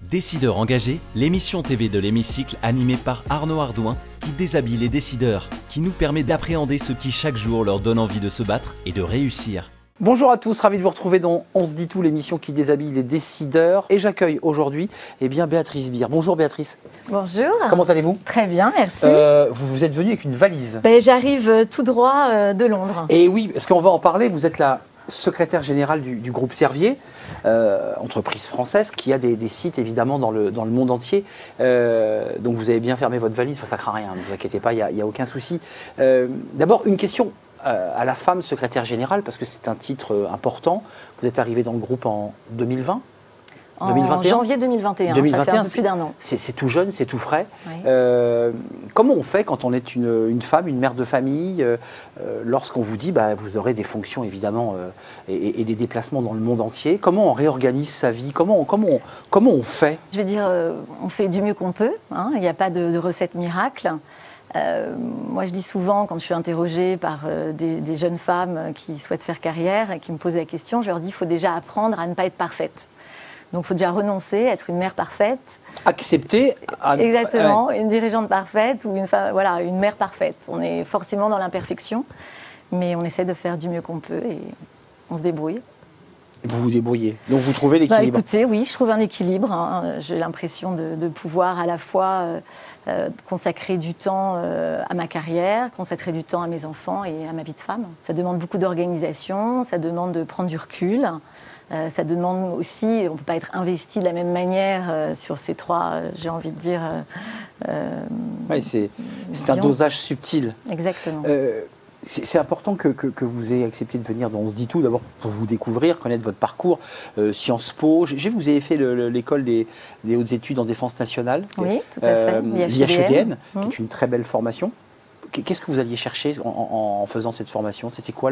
Décideurs engagés, l'émission TV de l'Hémicycle animée par Arnaud Ardouin qui déshabille les décideurs, qui nous permet d'appréhender ce qui chaque jour leur donne envie de se battre et de réussir. Bonjour à tous, ravi de vous retrouver dans On se dit tout, l'émission qui déshabille les décideurs. Et j'accueille aujourd'hui Béatrice Bihr. Bonjour Béatrice. Bonjour. Comment allez-vous? Très bien, merci. Vous êtes venue avec une valise. J'arrive tout droit de Londres. Et oui, parce qu'on va en parler, vous êtes la secrétaire générale du groupe Servier, entreprise française qui a des sites évidemment dans le monde entier. Donc vous avez bien fermé votre valise, ça ne craint rien, ne vous inquiétez pas, il n'y a aucun souci. D'abord une question à la femme secrétaire générale, parce que c'est un titre important. Vous êtes arrivée dans le groupe en 2020 En 2021 janvier 2021, ça fait un peu plus d'un an. C'est tout jeune, c'est tout frais. Oui. Comment on fait quand on est une femme, une mère de famille, lorsqu'on vous dit vous aurez des fonctions évidemment et des déplacements dans le monde entier? Comment on réorganise sa vie? Comment on fait? Je vais dire, on fait du mieux qu'on peut. Hein. Il n'y a pas de recette miracle. Moi, je dis souvent, quand je suis interrogée par des jeunes femmes qui souhaitent faire carrière et qui me posent la question, je leur dis qu'il faut déjà apprendre à ne pas être parfaite. Donc, il faut déjà renoncer à être une mère parfaite. Accepter. Exactement, une dirigeante parfaite ou une mère parfaite. On est forcément dans l'imperfection, mais on essaie de faire du mieux qu'on peut et on se débrouille. Vous vous débrouillez. Donc, vous trouvez l'équilibre? Écoutez, oui, je trouve un équilibre. Hein. J'ai l'impression de pouvoir à la fois consacrer du temps à ma carrière, consacrer du temps à mes enfants et à ma vie de femme. Ça demande beaucoup d'organisation, ça demande de prendre du recul. Ça demande aussi, on ne peut pas être investi de la même manière sur ces trois, j'ai envie de dire... Oui, c'est un dosage subtil. Exactement. C'est important que vous ayez accepté de venir dans On se dit tout, d'abord pour vous découvrir, connaître votre parcours, Sciences Po. Vous avez fait l'école des hautes études en défense nationale. Oui, tout à fait. L'IHEDN, qui est une très belle formation. Qu'est-ce que vous alliez chercher en faisant cette formation? C'était quoi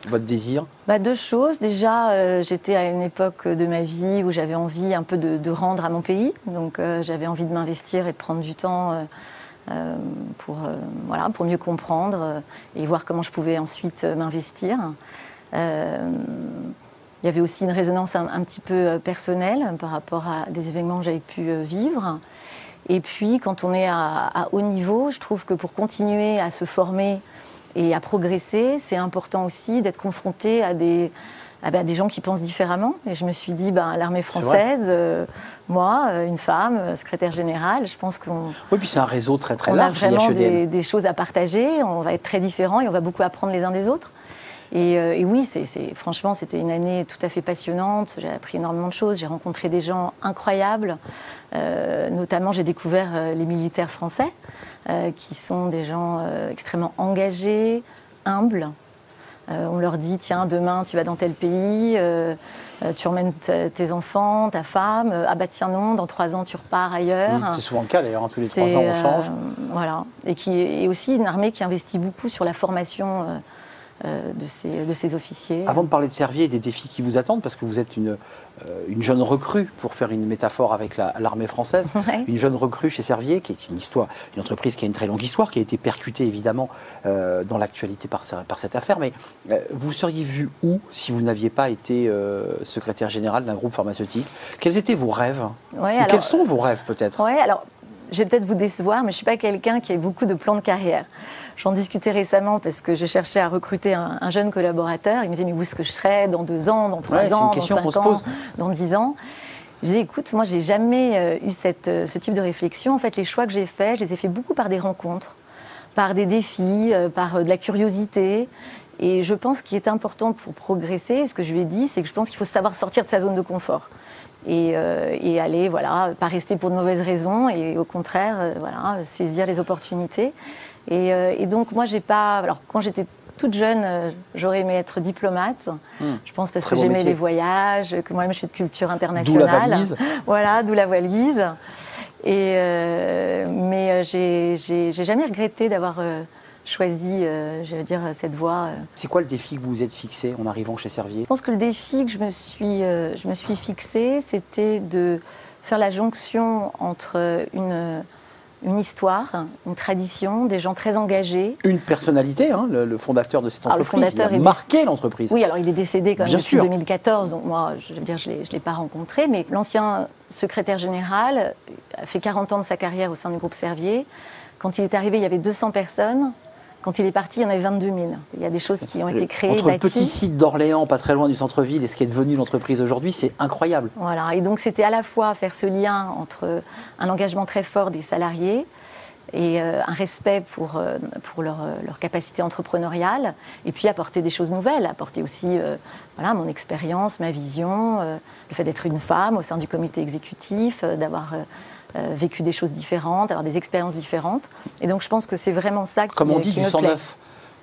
votre désir? Deux choses. Déjà, j'étais à une époque de ma vie où j'avais envie un peu de rendre à mon pays. Donc, j'avais envie de m'investir et de prendre du temps pour mieux comprendre et voir comment je pouvais ensuite m'investir. Il y avait aussi une résonance un petit peu personnelle par rapport à des événements que j'avais pu vivre. Et puis, quand on est à haut niveau, je trouve que pour continuer à se former et à progresser, c'est important aussi d'être confronté à des gens qui pensent différemment. Et je me suis dit, l'armée française, moi, une femme, secrétaire générale, je pense qu'on... Oui, puis c'est un réseau très très large. On a vraiment des choses à partager, on va être très différents et on va beaucoup apprendre les uns des autres. Et oui, franchement, c'était une année tout à fait passionnante. J'ai appris énormément de choses. J'ai rencontré des gens incroyables. Notamment, j'ai découvert les militaires français, qui sont des gens extrêmement engagés, humbles. On leur dit, tiens, demain, tu vas dans tel pays, tu emmènes tes enfants, ta femme. Tiens, non, dans 3 ans, tu repars ailleurs. C'est souvent le cas, d'ailleurs. Tous les 3 ans, on change. Voilà. Et qui est aussi une armée qui investit beaucoup sur la formation de ces officiers. Avant de parler de Servier et des défis qui vous attendent, parce que vous êtes une jeune recrue, pour faire une métaphore avec l'armée française, ouais. Une jeune recrue chez Servier, qui est une entreprise qui a une très longue histoire, qui a été percutée évidemment dans l'actualité par cette affaire, mais vous seriez vu où si vous n'aviez pas été secrétaire général d'un groupe pharmaceutique? Quels étaient vos rêves? Quels sont vos rêves peut-être? Je vais peut-être vous décevoir, mais je ne suis pas quelqu'un qui ait beaucoup de plans de carrière. J'en discutais récemment parce que je cherchais à recruter un jeune collaborateur. Il me disait, mais où est-ce que je serai dans 2 ans, dans 3 ans, dans 5 ans, dans 10 ans? Je disais, écoute, moi, je n'ai jamais eu ce type de réflexion. En fait, les choix que j'ai faits, je les ai faits beaucoup par des rencontres, par des défis, par de la curiosité. Et je pense qu'il est important pour progresser, ce que je lui ai dit, c'est que je pense qu'il faut savoir sortir de sa zone de confort. Et aller, pas rester pour de mauvaises raisons et au contraire, saisir les opportunités. Et donc, moi, j'ai pas... Alors, quand j'étais toute jeune, j'aurais aimé être diplomate. Je pense parce que j'aimais les voyages, que moi-même, je suis de culture internationale. D'où la valise. Voilà, d'où la valise. Mais j'ai jamais regretté d'avoir... choisi, cette voie. C'est quoi le défi que vous vous êtes fixé en arrivant chez Servier? Je pense que le défi que je me suis fixé, c'était de faire la jonction entre une histoire, une tradition, des gens très engagés. Une personnalité, hein, le fondateur de cette entreprise, il a marqué l'entreprise. Oui, alors il est décédé quand même depuis 2014, donc moi, je veux dire, je ne l'ai pas rencontré, mais l'ancien secrétaire général a fait 40 ans de sa carrière au sein du groupe Servier. Quand il est arrivé, il y avait 200 personnes. Quand il est parti, il y en avait 22 000. Il y a des choses qui ont été créées, entre le petit site d'Orléans, pas très loin du centre-ville, et ce qui est devenu l'entreprise aujourd'hui, c'est incroyable. Voilà, et donc c'était à la fois faire ce lien entre un engagement très fort des salariés et un respect pour leur capacité entrepreneuriale, et puis apporter des choses nouvelles, apporter aussi voilà, mon expérience, ma vision, le fait d'être une femme au sein du comité exécutif, d'avoir vécu des choses différentes, avoir des expériences différentes. Et donc je pense que c'est vraiment ça qui me plaît. Comme on dit, du sang neuf.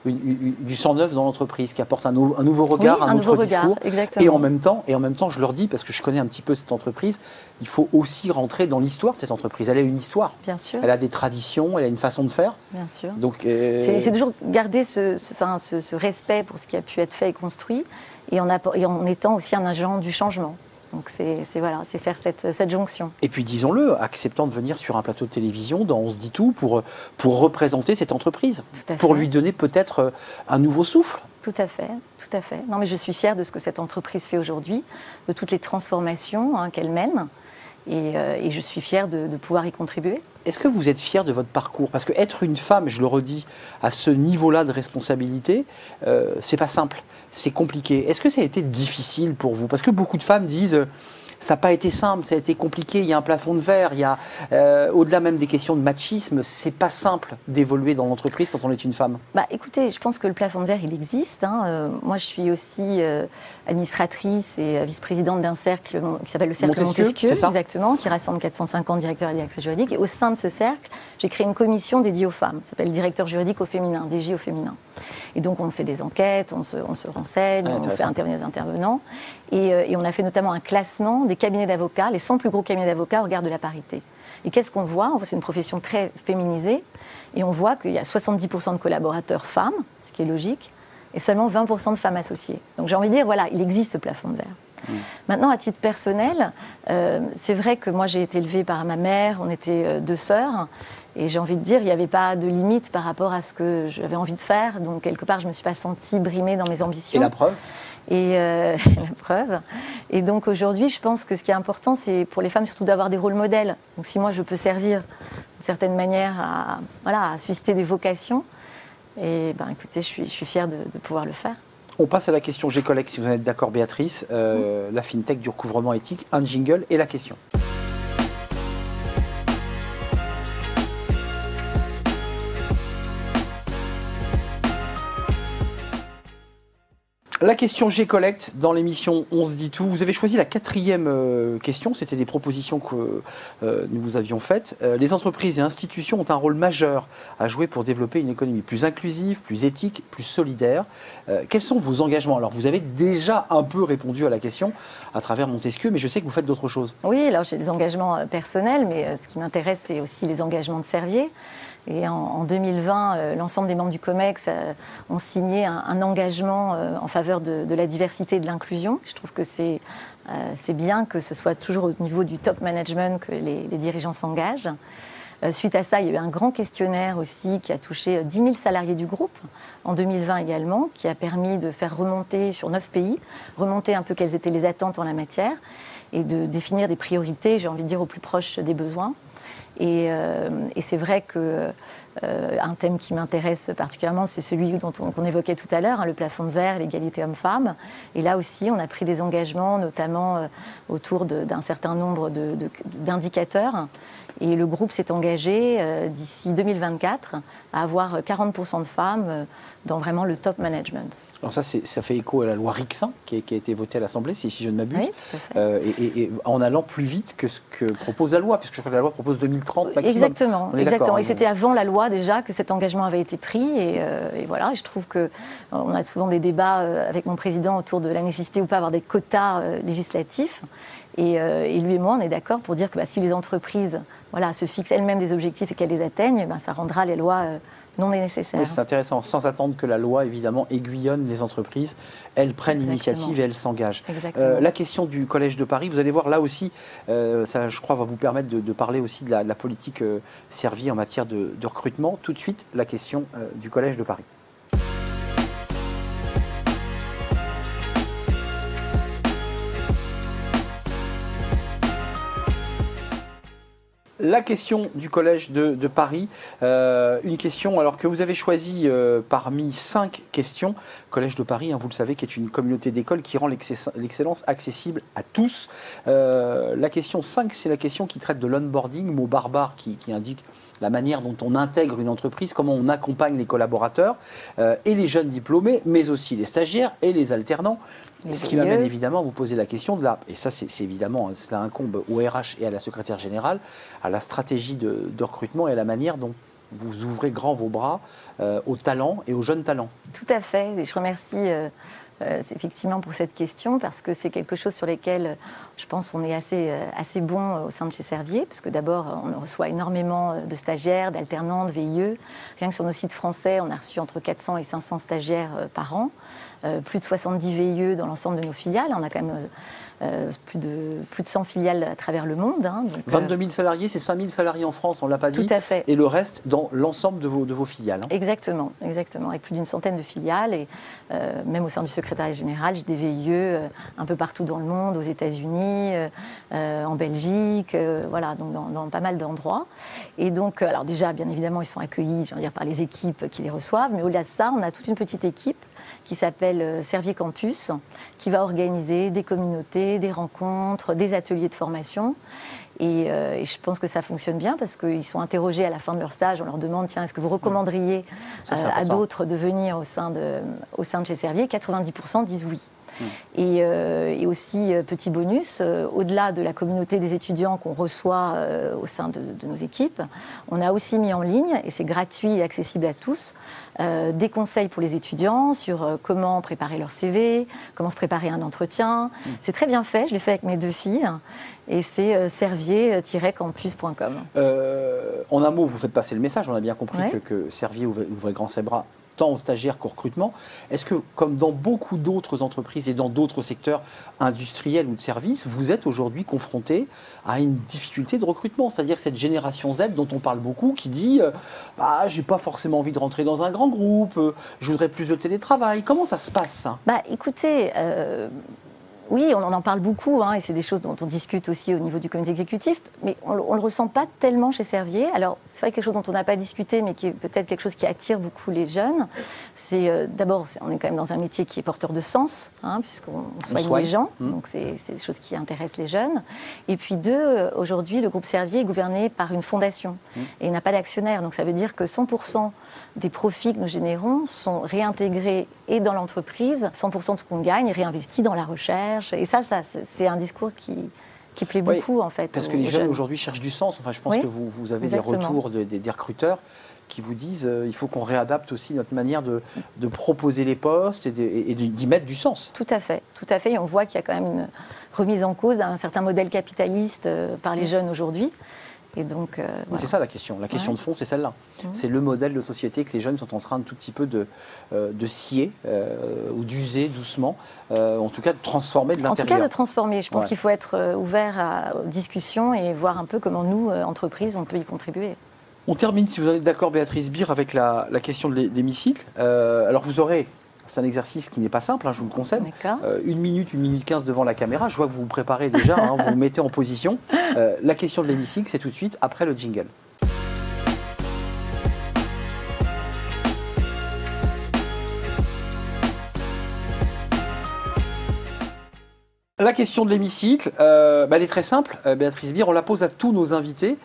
Du sang neuf dans l'entreprise, qui apporte un nouveau regard, oui, un autre discours. Exactement. Et en même temps, je leur dis, parce que je connais un petit peu cette entreprise, il faut aussi rentrer dans l'histoire de cette entreprise. Elle a une histoire. Bien sûr. Elle a des traditions, elle a une façon de faire. Bien sûr. Donc, c'est toujours garder ce respect pour ce qui a pu être fait et construit, et en étant aussi un agent du changement. Donc c'est faire cette jonction. Et puis disons-le, acceptant de venir sur un plateau de télévision dans On se dit tout pour représenter cette entreprise, pour lui donner peut-être un nouveau souffle. Tout à fait, tout à fait. Non mais je suis fière de ce que cette entreprise fait aujourd'hui, de toutes les transformations qu'elle mène, et je suis fière de pouvoir y contribuer. Est-ce que vous êtes fière de votre parcours? Parce qu'être une femme, je le redis, à ce niveau-là de responsabilité, c'est pas simple, c'est compliqué. Est-ce que ça a été difficile pour vous? Parce que beaucoup de femmes disent ça n'a pas été simple, ça a été compliqué, il y a un plafond de verre, il y a, au-delà même des questions de machisme, c'est pas simple d'évoluer dans l'entreprise quand on est une femme. Bah, écoutez, je pense que le plafond de verre, il existe. Moi, je suis aussi administratrice et vice-présidente d'un cercle qui s'appelle le Cercle Montesquieu, exactement, qui rassemble 450 directeurs et directrices juridiques. Et au sein de ce cercle, j'ai créé une commission dédiée aux femmes, ça s'appelle directeur juridique au féminin, DJ au féminin. Et donc, on fait des enquêtes, on se renseigne, on fait intervenir des intervenants. Et on a fait notamment un classement des cabinets d'avocats, les 100 plus gros cabinets d'avocats au regard de la parité. Et qu'est-ce qu'on voit? C'est une profession très féminisée, et on voit qu'il y a 70% de collaborateurs femmes, ce qui est logique, et seulement 20% de femmes associées. Donc j'ai envie de dire, voilà, il existe ce plafond de verre. Maintenant, à titre personnel, c'est vrai que moi j'ai été élevée par ma mère, on était 2 sœurs, et j'ai envie de dire, il n'y avait pas de limite par rapport à ce que j'avais envie de faire, donc quelque part je ne me suis pas sentie brimée dans mes ambitions. Et la preuve? Et la preuve. Et donc aujourd'hui, je pense que ce qui est important, c'est pour les femmes surtout d'avoir des rôles modèles. Donc si moi je peux servir d'une certaine manière à susciter des vocations, et ben écoutez, je suis fière de pouvoir le faire. On passe à la question G-Collect, si vous en êtes d'accord, Béatrice. La FinTech du recouvrement éthique, un jingle et la question. La question G-Collect dans l'émission On se dit tout. Vous avez choisi la 4e question. C'était des propositions que nous vous avions faites. Les entreprises et institutions ont un rôle majeur à jouer pour développer une économie plus inclusive, plus éthique, plus solidaire. Quels sont vos engagements? Alors, vous avez déjà un peu répondu à la question à travers Montesquieu, mais je sais que vous faites d'autres choses. Oui, alors j'ai des engagements personnels, mais ce qui m'intéresse, c'est aussi les engagements de Servier. Et en 2020, l'ensemble des membres du COMEX ont signé un engagement en faveur de la diversité et de l'inclusion. Je trouve que c'est bien que ce soit toujours au niveau du top management que les dirigeants s'engagent. Suite à ça, il y a eu un grand questionnaire aussi qui a touché 10 000 salariés du groupe en 2020 également, qui a permis de faire remonter sur 9 pays, remonter un peu quelles étaient les attentes en la matière et de définir des priorités, j'ai envie de dire, au plus proche des besoins. Et c'est vrai qu'un thème qui m'intéresse particulièrement, c'est celui qu'on évoquait tout à l'heure, le plafond de verre, l'égalité homme-femme. Et là aussi, on a pris des engagements, notamment autour d'un certain nombre d'indicateurs. Et le groupe s'est engagé d'ici 2024 à avoir 40% de femmes dans vraiment le top management. Alors ça fait écho à la loi Rixin qui a été votée à l'Assemblée, si je ne m'abuse. Oui, tout à fait. Et en allant plus vite que ce que propose la loi, puisque je crois que la loi propose 2030 maximum. Exactement. Et c'était avant la loi déjà que cet engagement avait été pris. Et voilà, et je trouve qu'on a souvent des débats avec mon président autour de la nécessité ou pas d'avoir des quotas législatifs. Et lui et moi, on est d'accord pour dire que si les entreprises se fixent elles-mêmes des objectifs et qu'elles les atteignent, ça rendra les lois non nécessaire. Oui, c'est intéressant, sans attendre que la loi, évidemment, aiguillonne les entreprises. Elles prennent l'initiative et elles s'engagent. La question du Collège de Paris, vous allez voir, là aussi, ça, je crois, va vous permettre de parler aussi de la politique Servier en matière de recrutement. Tout de suite, la question du Collège de Paris. La question du Collège de Paris, une question alors que vous avez choisie parmi 5 questions. Collège de Paris, hein, vous le savez, qui est une communauté d'écoles qui rend l'excellence accessible à tous. La question 5, c'est la question qui traite de l'onboarding, mot barbare qui indique la manière dont on intègre une entreprise, comment on accompagne les collaborateurs et les jeunes diplômés, mais aussi les stagiaires et les alternants. Ce qui m'amène évidemment à vous poser la question de et ça c'est évidemment, ça incombe au RH et à la secrétaire générale, à la stratégie de recrutement et à la manière dont vous ouvrez grand vos bras aux talents et aux jeunes talents. Tout à fait, et je remercie effectivement pour cette question, parce que c'est quelque chose sur lequel je pense on est assez bon au sein de chez Servier, parce que d'abord on reçoit énormément de stagiaires, d'alternants, de VIE. Rien que sur nos sites français, on a reçu entre 400 et 500 stagiaires par an, plus de 70 VIE dans l'ensemble de nos filiales. On a quand même plus de 100 filiales à travers le monde. Hein, donc, 22 000 salariés, c'est 5 000 salariés en France, on ne l'a pas dit. Tout à fait. Et le reste dans l'ensemble de vos filiales. Hein. Exactement, avec plus d'une centaine de filiales. Et même au sein du secrétariat général, j'ai des VIE un peu partout dans le monde, aux États-Unis, en Belgique, voilà, donc dans pas mal d'endroits. Et donc, alors déjà, bien évidemment, ils sont accueillis, par les équipes qui les reçoivent. Mais au-delà de ça, on a toute une petite équipe qui s'appelle Servier Campus, qui va organiser des communautés, des rencontres, des ateliers de formation. Et je pense que ça fonctionne bien parce qu'ils sont interrogés à la fin de leur stage. On leur demande, tiens, est-ce que vous recommanderiez à d'autres de venir au sein de chez Servier ? 90% disent oui. Et aussi, petit bonus, au-delà de la communauté des étudiants qu'on reçoit au sein de nos équipes, on a aussi mis en ligne, et c'est gratuit et accessible à tous, des conseils pour les étudiants sur comment préparer leur CV, comment se préparer un entretien. C'est très bien fait, je l'ai fait avec mes 2 filles, et c'est servier-campus.com. En un mot, vous faites passer le message, on a bien compris que Servier ouvrait grand ses bras, tant aux stagiaires qu'au recrutement. Est-ce que, comme dans beaucoup d'autres entreprises et dans d'autres secteurs industriels ou de services, vous êtes aujourd'hui confronté à une difficulté de recrutement ? C'est-à-dire cette génération Z dont on parle beaucoup, qui dit j'ai pas forcément envie de rentrer dans un grand groupe, je voudrais plus de télétravail. Comment ça se passe, ça ? Écoutez, oui, on en parle beaucoup, et c'est des choses dont on discute aussi au niveau du comité exécutif, mais on ne le ressent pas tellement chez Servier. Alors, c'est vrai quelque chose dont on n'a pas discuté, mais qui est peut-être quelque chose qui attire beaucoup les jeunes. C'est d'abord, on est quand même dans un métier qui est porteur de sens, puisqu'on soigne les gens, donc c'est des choses qui intéressent les jeunes. Et puis 2, aujourd'hui, le groupe Servier est gouverné par une fondation, et il n'a pas d'actionnaire, donc ça veut dire que 100% des profits que nous générons sont réintégrés et dans l'entreprise, 100% de ce qu'on gagne est réinvesti dans la recherche. Et ça c'est un discours qui plaît beaucoup, en fait. Parce que les jeunes aujourd'hui cherchent du sens. Enfin, je pense que vous avez des retours des recruteurs qui vous disent il faut qu'on réadapte aussi notre manière de proposer les postes et d'y mettre du sens. Tout à fait. Et on voit qu'il y a quand même une remise en cause d'un certain modèle capitaliste par les jeunes aujourd'hui. Et donc, voilà. C'est ça la question. La question de fond, c'est celle-là. C'est le modèle de société que les jeunes sont en train de tout petit peu de scier ou d'user doucement, en tout cas de transformer de l'intérieur. En tout cas de transformer. Je pense qu'il faut être ouvert aux discussions et voir un peu comment nous, entreprises, on peut y contribuer. On termine, si vous en êtes d'accord, Béatrice Bihr, avec la question de l'hémicycle. Alors vous aurez... C'est un exercice qui n'est pas simple, je vous le concède. 1 minute, 1 minute 15 devant la caméra. Je vois que vous vous préparez déjà, vous vous mettez en position. La question de l'hémicycle, c'est tout de suite après le jingle. La question de l'hémicycle, elle est très simple, Béatrice Bihr, on la pose à tous nos invités.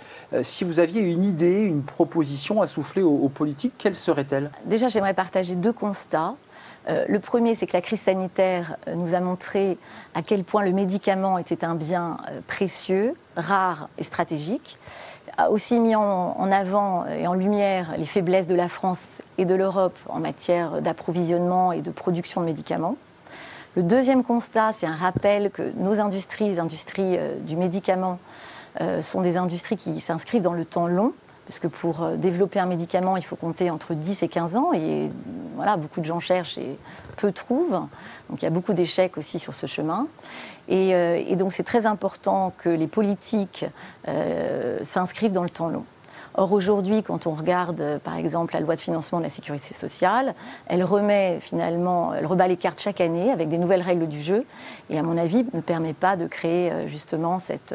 Si vous aviez une idée, une proposition à souffler aux politiques, quelle serait-elle ? Déjà, j'aimerais partager 2 constats. Le premier, c'est que la crise sanitaire nous a montré à quel point le médicament était un bien précieux, rare et stratégique, a aussi mis en avant et en lumière les faiblesses de la France et de l'Europe en matière d'approvisionnement et de production de médicaments. Le deuxième constat, c'est un rappel que nos industries, les industries du médicament, sont des industries qui s'inscrivent dans le temps long, puisque pour développer un médicament, il faut compter entre 10 et 15 ans, et voilà, beaucoup de gens cherchent et peu trouvent. Donc il y a beaucoup d'échecs aussi sur ce chemin. Et donc c'est très important que les politiques s'inscrivent dans le temps long. Or aujourd'hui, quand on regarde par exemple la loi de financement de la sécurité sociale, elle rebat les cartes chaque année avec des nouvelles règles du jeu, et à mon avis ne permet pas de créer justement cette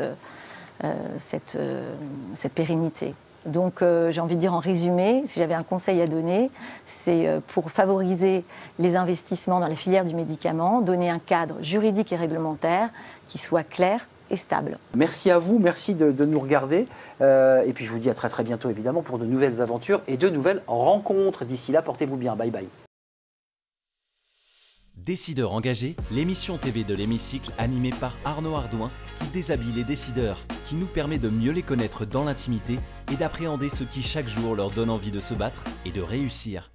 pérennité. Donc j'ai envie de dire en résumé, si j'avais un conseil à donner, c'est pour favoriser les investissements dans la filière du médicament, donner un cadre juridique et réglementaire qui soit clair et stable. Merci à vous, merci de nous regarder. Et puis je vous dis à très très bientôt évidemment pour de nouvelles aventures et de nouvelles rencontres. D'ici là, portez-vous bien. Bye bye. Décideurs engagés, l'émission TV de l'Hémicycle animée par Arnaud Ardouin qui déshabille les décideurs, qui nous permet de mieux les connaître dans l'intimité et d'appréhender ce qui chaque jour leur donne envie de se battre et de réussir.